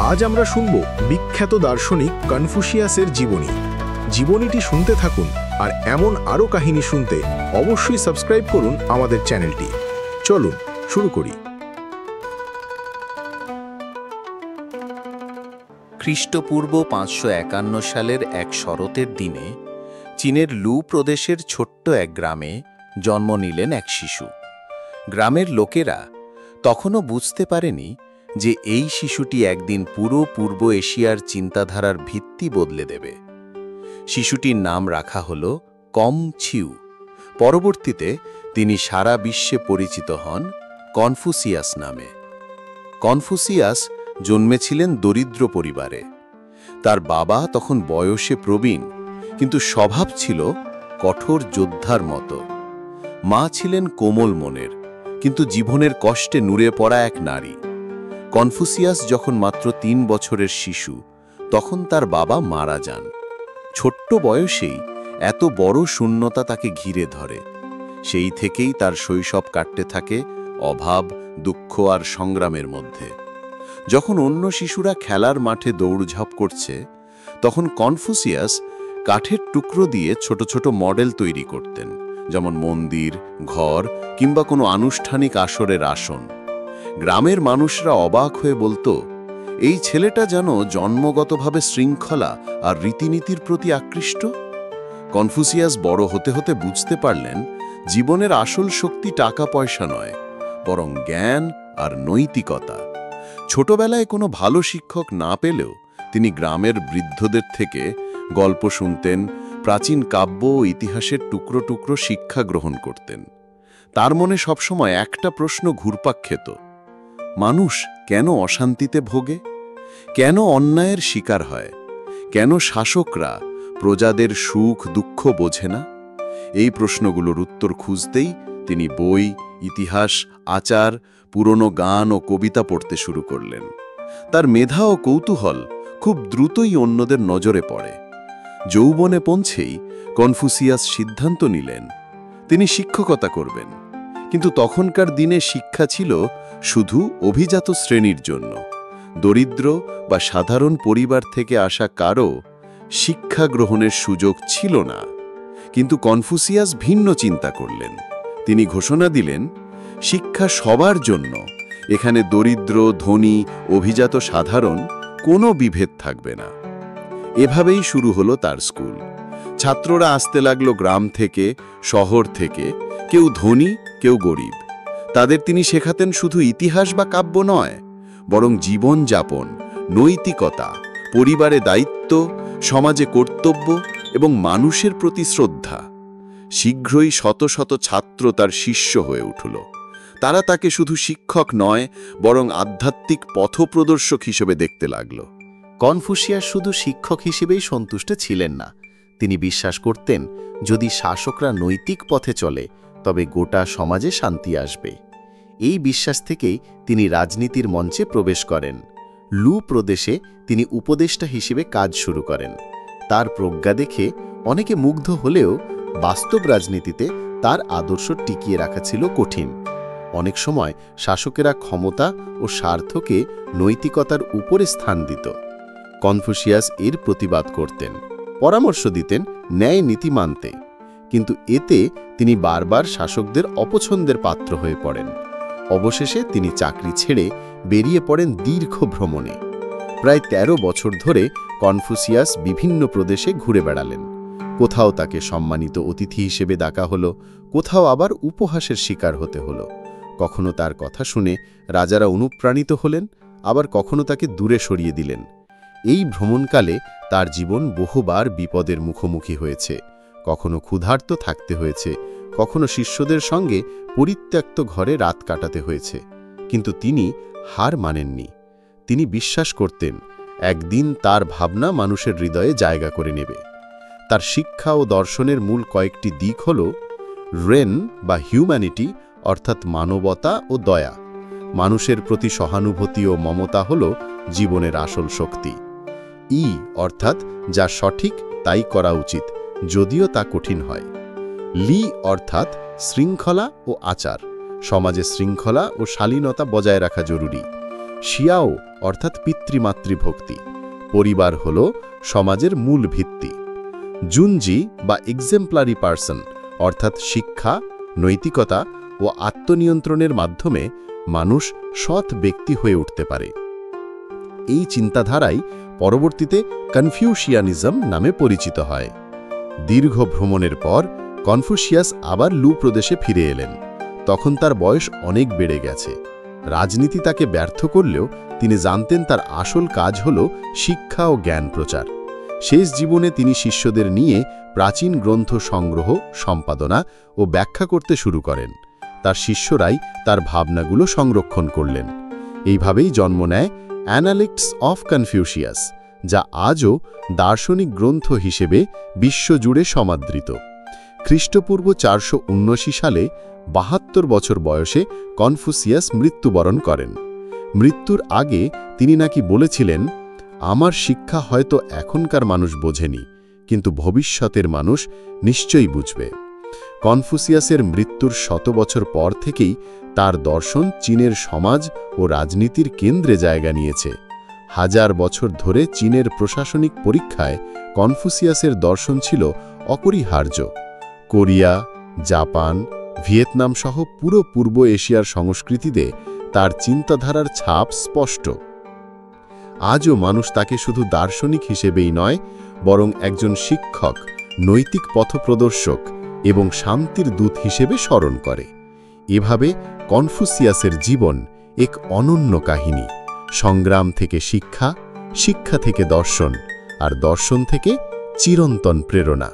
আজ আমরা শুনব বিখ্যাত দার্শনিক কনফুসিয়াসের জীবনী। জীবনীটি শুনতে থাকুন, আর এমন আরও কাহিনী শুনতে অবশ্যই সাবস্ক্রাইব করুন আমাদের চ্যানেলটি। চলুন শুরু করি। খ্রিস্টপূর্ব 551 সালের এক শরতের দিনে চীনের লু প্রদেশের ছোট্ট এক গ্রামে জন্ম নিলেন এক শিশু। গ্রামের লোকেরা তখনও বুঝতে পারেনি যে এই শিশুটি একদিন পুরো পূর্ব এশিয়ার চিন্তাধারার ভিত্তি বদলে দেবে। শিশুটির নাম রাখা হল কম ছিউ। পরবর্তীতে তিনি সারা বিশ্বে পরিচিত হন কনফুসিয়াস নামে। কনফুসিয়াস জন্মেছিলেন দরিদ্র পরিবারে। তার বাবা তখন বয়সে প্রবীণ, কিন্তু স্বভাব ছিল কঠোর যোদ্ধার মতো। মা ছিলেন কোমল মনের, কিন্তু জীবনের কষ্টে নুড়ে পড়া এক নারী। কনফুসিয়াস যখন মাত্র 3 বছরের শিশু, তখন তার বাবা মারা যান। ছোট্ট বয়সেই এত বড় শূন্যতা তাকে ঘিরে ধরে। সেই থেকেই তার শৈশব কাটতে থাকে অভাব, দুঃখ আর সংগ্রামের মধ্যে। যখন অন্য শিশুরা খেলার মাঠে দৌড়ঝাঁপ করছে, তখন কনফুসিয়াস কাঠের টুকরো দিয়ে ছোট ছোট মডেল তৈরি করতেন, যেমন মন্দির, ঘর কিংবা কোনো আনুষ্ঠানিক আসরের আসন। গ্রামের মানুষরা অবাক হয়ে বলতো, এই ছেলেটা যেন জন্মগতভাবে শৃঙ্খলা আর রীতিনীতির প্রতি আকৃষ্ট। কনফুসিয়াস বড় হতে হতে বুঝতে পারলেন, জীবনের আসল শক্তি টাকা পয়সা নয়, বরং জ্ঞান আর নৈতিকতা। ছোটবেলায় কোনো ভালো শিক্ষক না পেলেও তিনি গ্রামের বৃদ্ধদের থেকে গল্প শুনতেন, প্রাচীন কাব্য ও ইতিহাসের টুকরো টুকরো শিক্ষা গ্রহণ করতেন। তার মনে সবসময় একটা প্রশ্ন ঘুরপাক খেত: মানুষ কেন অশান্তিতে ভোগে? কেন অন্যায়ের শিকার হয়? কেন শাসকরা প্রজাদের সুখ দুঃখ বোঝে না? এই প্রশ্নগুলোর উত্তর খুঁজতেই তিনি বই, ইতিহাস, আচার, পুরনো গান ও কবিতা পড়তে শুরু করলেন। তার মেধা ও কৌতূহল খুব দ্রুতই অন্যদের নজরে পড়ে। যৌবনে পৌঁছেই কনফুসিয়াস সিদ্ধান্ত নিলেন তিনি শিক্ষকতা করবেন। কিন্তু তখনকার দিনে শিক্ষা ছিল শুধু অভিজাত শ্রেণীর জন্য। দরিদ্র বা সাধারণ পরিবার থেকে আসা কারও শিক্ষা গ্রহণের সুযোগ ছিল না। কিন্তু কনফুসিয়াস ভিন্ন চিন্তা করলেন। তিনি ঘোষণা দিলেন, শিক্ষা সবার জন্য। এখানে দরিদ্র, ধনী, অভিজাত, সাধারণ কোনো বিভেদ থাকবে না। এভাবেই শুরু হলো তার স্কুল। ছাত্ররা আসতে লাগলো গ্রাম থেকে, শহর থেকে, কেউ ধনী, কেউ গরিব। তাদের তিনি শেখাতেন শুধু ইতিহাস বা কাব্য নয়, বরং জীবনযাপন, নৈতিকতা, পরিবারে দায়িত্ব, সমাজে কর্তব্য এবং মানুষের প্রতি শ্রদ্ধা। শীঘ্রই শত শত ছাত্র তার শিষ্য হয়ে উঠল। তারা তাকে শুধু শিক্ষক নয়, বরং আধ্যাত্মিক পথপ্রদর্শক হিসেবে দেখতে লাগল। কনফুসিয়াস শুধু শিক্ষক হিসেবেই সন্তুষ্ট ছিলেন না। তিনি বিশ্বাস করতেন, যদি শাসকরা নৈতিক পথে চলে, তবে গোটা সমাজে শান্তি আসবে। এই বিশ্বাস থেকেই তিনি রাজনীতির মঞ্চে প্রবেশ করেন। লু প্রদেশে তিনি উপদেষ্টা হিসেবে কাজ শুরু করেন। তার প্রজ্ঞা দেখে অনেকে মুগ্ধ হলেও বাস্তব রাজনীতিতে তার আদর্শ টিকিয়ে রাখা ছিল কঠিন। অনেক সময় শাসকেরা ক্ষমতা ও স্বার্থকে নৈতিকতার উপরে স্থান দিত। কনফুসিয়াস এর প্রতিবাদ করতেন, পরামর্শ দিতেন ন্যায় নীতি মানতে। কিন্তু এতে তিনি বারবার শাসকদের অপছন্দের পাত্র হয়ে পড়েন। অবশেষে তিনি চাকরি ছেড়ে বেরিয়ে পড়েন দীর্ঘ ভ্রমণে। প্রায় 13 বছর ধরে কনফুসিয়াস বিভিন্ন প্রদেশে ঘুরে বেড়ালেন। কোথাও তাকে সম্মানিত অতিথি হিসেবে ডাকা হলো, কোথাও আবার উপহাসের শিকার হতে হলো। কখনো তার কথা শুনে রাজারা অনুপ্রাণিত হলেন, আবার কখনো তাকে দূরে সরিয়ে দিলেন। এই ভ্রমণকালে তার জীবন বহুবার বিপদের মুখোমুখি হয়েছে। কখনো ক্ষুধার্ত থাকতে হয়েছে, কখনো শিষ্যদের সঙ্গে পরিত্যক্ত ঘরে রাত কাটাতে হয়েছে। কিন্তু তিনি হার মানেননি। তিনি বিশ্বাস করতেন, একদিন তার ভাবনা মানুষের হৃদয়ে জায়গা করে নেবে। তার শিক্ষা ও দর্শনের মূল কয়েকটি দিক হল রেন বা হিউম্যানিটি, অর্থাৎ মানবতা ও দয়া। মানুষের প্রতি সহানুভূতি ও মমতা হল জীবনের আসল শক্তি। ই অর্থাৎ যা সঠিক তাই করা উচিত, যদিও তা কঠিন হয়। লি অর্থাৎ শৃঙ্খলা ও আচার। সমাজে শৃঙ্খলা ও শালীনতা বজায় রাখা জরুরি। শিয়াও অর্থাৎ পিতৃমাতৃভক্তি। পরিবার হল সমাজের মূল ভিত্তি। জুনজি বা এক্সেম্পলারি পার্সন অর্থাৎ শিক্ষা, নৈতিকতা ও আত্মনিয়ন্ত্রণের মাধ্যমে মানুষ সৎ ব্যক্তি হয়ে উঠতে পারে। এই চিন্তাধারাই পরবর্তীতে কনফিউশিয়ানিজম নামে পরিচিত হয়। দীর্ঘ ভ্রমণের পর কনফুসিয়াস আবার লু প্রদেশে ফিরে এলেন। তখন তার বয়স অনেক বেড়ে গেছে। রাজনীতি তাকে ব্যর্থ করলেও তিনি জানতেন তার আসল কাজ হল শিক্ষা ও জ্ঞান প্রচার। শেষ জীবনে তিনি শিষ্যদের নিয়ে প্রাচীন গ্রন্থ সংগ্রহ, সম্পাদনা ও ব্যাখ্যা করতে শুরু করেন। তার শিষ্যরাই তার ভাবনাগুলো সংরক্ষণ করলেন। এইভাবেই জন্ম নেয় অ্যানালিক্টস অফ কনফিউশিয়াস, যা আজও দার্শনিক গ্রন্থ হিসেবে বিশ্বজুড়ে সমাদৃত। খ্রিস্টপূর্ব 479 সালে 72 বছর বয়সে কনফুসিয়াস মৃত্যুবরণ করেন। মৃত্যুর আগে তিনি নাকি বলেছিলেন, আমার শিক্ষা হয়তো এখনকার মানুষ বোঝেনি, কিন্তু ভবিষ্যতের মানুষ নিশ্চয়ই বুঝবে। কনফুসিয়াসের মৃত্যুর 100 বছর পর থেকেই তার দর্শন চীনের সমাজ ও রাজনীতির কেন্দ্রে জায়গা নিয়েছে। হাজার বছর ধরে চীনের প্রশাসনিক পরীক্ষায় কনফুসিয়াসের দর্শন ছিল অপরিহার্য। কোরিয়া, জাপান, ভিয়েতনাম সহ পুরো পূর্ব এশিয়ার সংস্কৃতিতে তার চিন্তাধারার ছাপ স্পষ্ট। আজও মানুষ তাকে শুধু দার্শনিক হিসেবেই নয়, বরং একজন শিক্ষক, নৈতিক পথপ্রদর্শক এবং শান্তির দূত হিসেবে স্মরণ করে। এভাবে কনফুসিয়াসের জীবন এক অনন্য কাহিনী। সংগ্রাম থেকে শিক্ষা, শিক্ষা থেকে দর্শন, আর দর্শন থেকে চিরন্তন প্রেরণা।